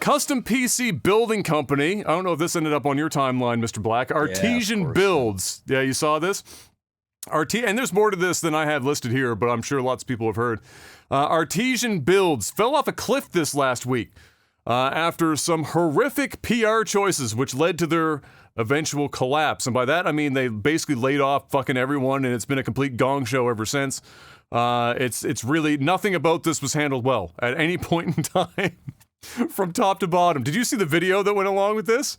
custom PC building company. I don't know if this ended up on your timeline, Mr. Black. Artesian Builds. Yeah, you saw this? And there's more to this than I have listed here, but I'm sure lots of people have heard. Artesian Builds fell off a cliff this last week after some horrific PR choices, which led to their eventual collapse. And by that, I mean they basically laid off fucking everyone, and it's been a complete gong show ever since. It's really, nothing about this was handled well at any point in time from top to bottom. Did you see the video that went along with this?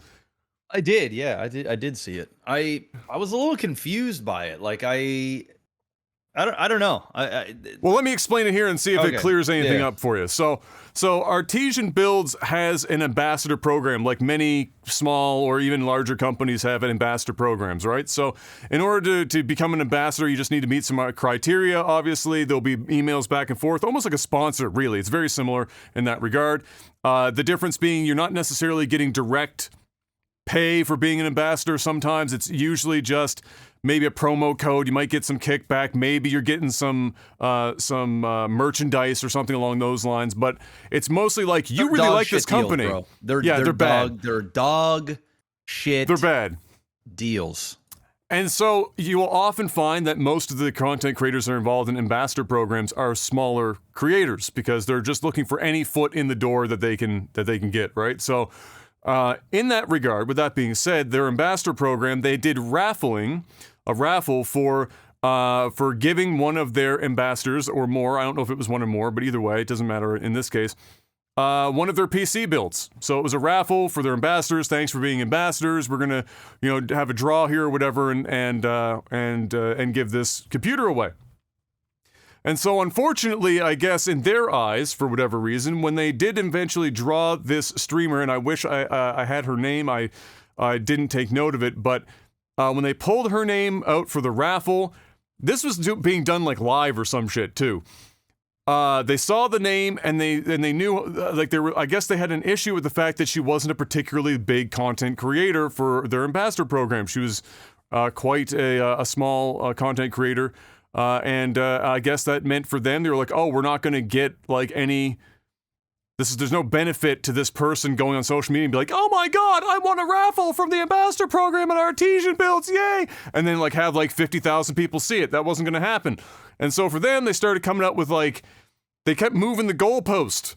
I did, yeah, I did see it. I was a little confused by it. Like I don't know. Well, let me explain it here and see if it clears anything up for you. So Artesian Builds has an ambassador program, like many small or even larger companies have ambassador programs, right? So in order to become an ambassador, you just need to meet some criteria. Obviously, there'll be emails back and forth, almost like a sponsor, really. It's very similar in that regard. The difference being you're not necessarily getting direct pay for being an ambassador. Sometimes it's usually just maybe a promo code. You might get some kickback. Maybe you're getting some merchandise or something along those lines. But it's mostly like you really like this company. Deals, bro. They're bad. They're dog shit. They're bad deals. And so you will often find that most of the content creators that are involved in ambassador programs are smaller creators because they're just looking for any foot in the door that they can get, right? So in that regard, with that being said, their ambassador program, they did a raffle for giving one of their ambassadors or more. I don't know if it was one or more, but either way, it doesn't matter in this case. One of their PC builds. So it was a raffle for their ambassadors. Thanks for being ambassadors. We're gonna, have a draw here or whatever, and give this computer away. And so, unfortunately, I guess in their eyes, for whatever reason, when they did eventually draw this streamer, and I wish I had her name, I didn't take note of it, but when they pulled her name out for the raffle, this was being done like live or some shit too. They saw the name and they knew I guess they had an issue with the fact that she wasn't a particularly big content creator for their ambassador program. She was quite a small content creator. And I guess that meant for them, they were like, oh, we're not going to get like there's no benefit to this person going on social media and be like, oh my God, I won a raffle from the ambassador program at Artesian Builds, yay! And then like have like 50,000 people see it. That wasn't going to happen. And so for them, they started coming up with they kept moving the goalpost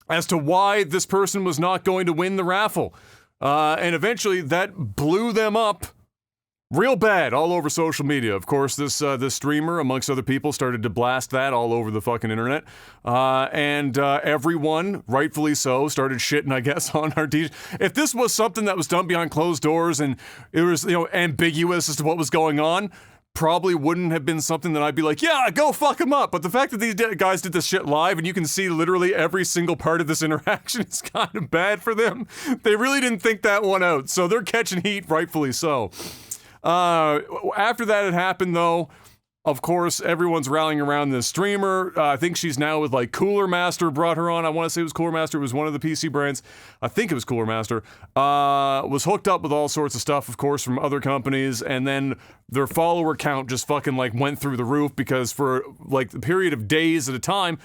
as to why this person was not going to win the raffle. And eventually that blew them up real bad all over social media. Of course, this streamer, amongst other people, started to blast that all over the fucking internet. And everyone, rightfully so, started shitting, I guess, on Artesian. If this was something that was done behind closed doors and it was, ambiguous as to what was going on, probably wouldn't have been something that I'd be like, yeah, go fuck them up. But the fact that these guys did this shit live and you can see literally every single part of this interaction is kind of bad for them. They really didn't think that one out. So they're catching heat, rightfully so. After that had happened, though, of course, everyone's rallying around this streamer. I think she's now with Cooler Master brought her on. I want to say it was Cooler Master. It was one of the PC brands. I think it was Cooler Master. Was hooked up with all sorts of stuff, of course, from other companies. And then their follower count just fucking went through the roof because for the period of days at a time,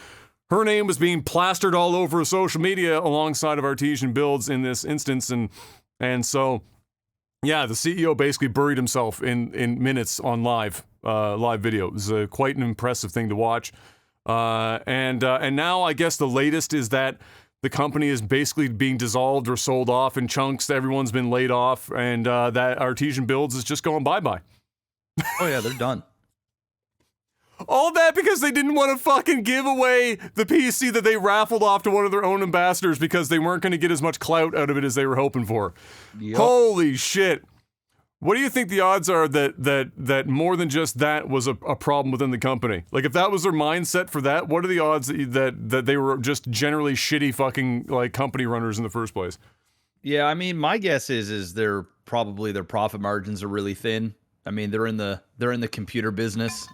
her name was being plastered all over social media alongside of Artesian Builds in this instance. And so, yeah, the CEO basically buried himself in minutes on live video. It was quite an impressive thing to watch. And now I guess the latest is that the company is basically being dissolved or sold off in chunks. Everyone's been laid off, and that Artesian Builds is just going bye-bye. Oh yeah, they're done. All that because they didn't want to fucking give away the PC that they raffled off to one of their own ambassadors because they weren't going to get as much clout out of it as they were hoping for. Yep. Holy shit. What do you think the odds are that more than just that was a problem within the company? If that was their mindset for that, what are the odds that they were just generally shitty fucking company runners in the first place? Yeah, I mean, my guess is their profit margins are really thin. I mean, they're in the computer business,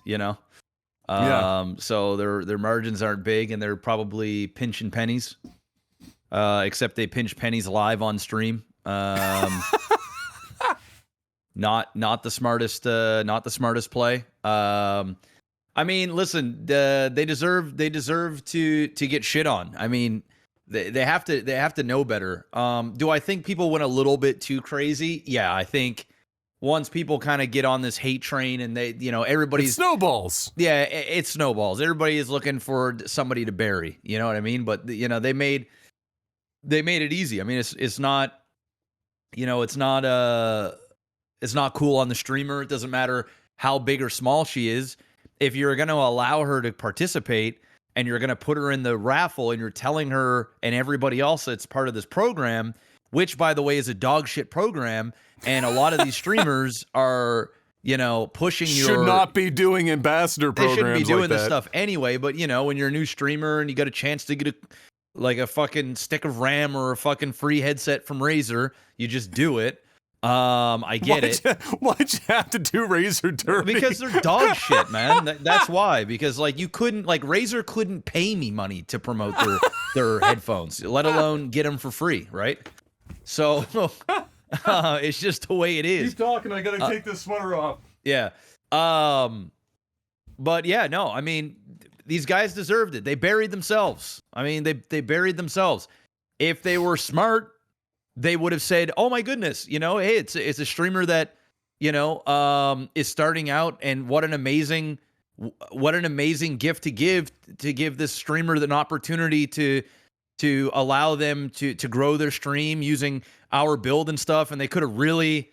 So their margins aren't big, and they're probably pinching pennies. Except they pinch pennies live on stream. Not the smartest play. I mean, listen, they deserve to get shit on. I mean, They have to know better. Do I think people went a little bit too crazy? Yeah, I think once people kind of get on this hate train and they, everybody's It snowballs. Yeah, it snowballs. Everybody is looking for somebody to bury. You know what I mean? But they made it easy. I mean, it's not, it's not cool on the streamer. It doesn't matter how big or small she is. If you're going to allow her to participate and you're going to put her in the raffle and you're telling her and everybody else that's part of this program, which, by the way, is a dog shit program, and a lot of these streamers are, pushing should not be doing ambassador programs. They shouldn't be doing like this that. stuff anyway. But when you're a new streamer and you got a chance to get a fucking stick of RAM or a fucking free headset from Razer, you just do it. I get it. Why'd you have to do Razer Derby? Because they're dog shit, man. That's why. Because Razer couldn't pay me money to promote their headphones, let alone get them for free, right? So it's just the way it is. Keep talking. I gotta take this sweater off. Yeah. But yeah, no. I mean, these guys deserved it. They buried themselves. I mean, they buried themselves. If they were smart, they would have said, "Oh my goodness, hey, it's a streamer that, is starting out, and what an amazing gift to give this streamer an opportunity to allow them to grow their stream using our build and stuff." And they could have really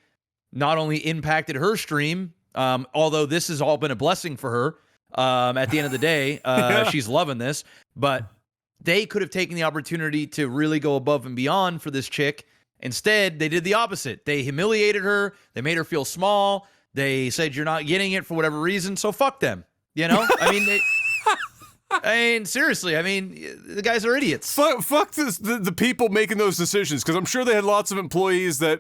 not only impacted her stream, although this has all been a blessing for her. At the end of the day, she's loving this, but they could have taken the opportunity to really go above and beyond for this chick. Instead, they did the opposite. They humiliated her. They made her feel small. They said, "You're not getting it for whatever reason, so fuck them." I mean, seriously. I mean, the guys are idiots. Fuck the people making those decisions, because I'm sure they had lots of employees that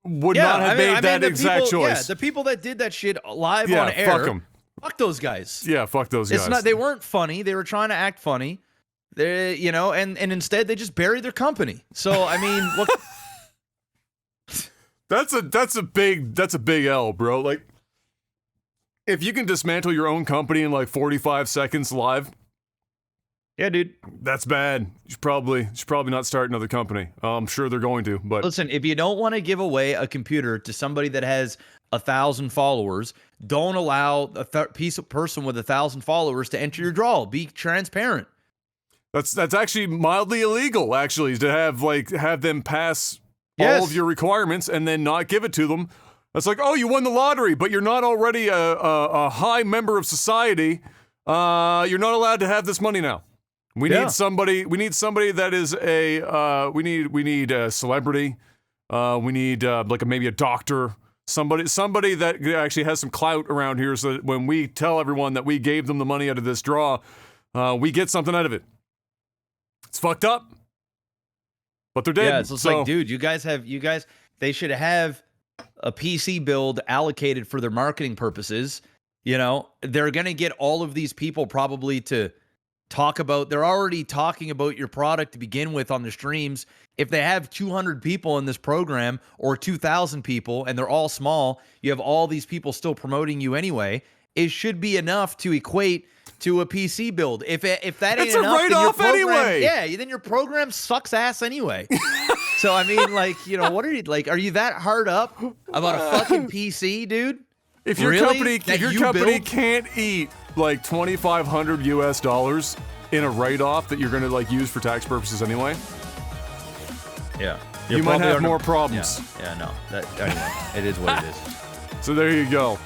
would not have made that exact choice. Yeah, the people that did that shit live on air. Fuck them. Fuck those guys. Yeah, fuck those guys. It's not. They weren't funny. They were trying to act funny. They, and instead they just buried their company. So I mean, look, that's a big L, bro. Like, if you can dismantle your own company in like 45 seconds live, yeah, dude, that's bad. You should probably not start another company. I'm sure they're going to, but listen, if you don't want to give away a computer to somebody that has 1,000 followers, don't allow a person with 1,000 followers to enter your draw. Be transparent. That's actually mildly illegal, actually, to have them pass all of your requirements and then not give it to them. It's like, oh, you won the lottery, but you're not already a high member of society. You're not allowed to have this money now. We need somebody. We need somebody that is a. We need a celebrity. We need maybe a doctor. Somebody that actually has some clout around here, so that when we tell everyone that we gave them the money out of this draw, we get something out of it. It's fucked up, but they're dead. Yeah, it's like, dude, you guys, they should have a PC build allocated for their marketing purposes. They're going to get all of these people probably to talk about, they're already talking about your product to begin with on the streams. If they have 200 people in this program or 2,000 people and they're all small, you have all these people still promoting you anyway. It should be enough to equate to a PC build. If that ain't it's enough, a write-off anyway. Yeah, then your program sucks ass anyway. So I mean, what are you like? Are you that hard up about a fucking PC, dude? If your company can't eat like $2,500 US in a write-off that you're going to use for tax purposes anyway, you might have more problems. Yeah, no. Anyway, it is what it is. So there you go.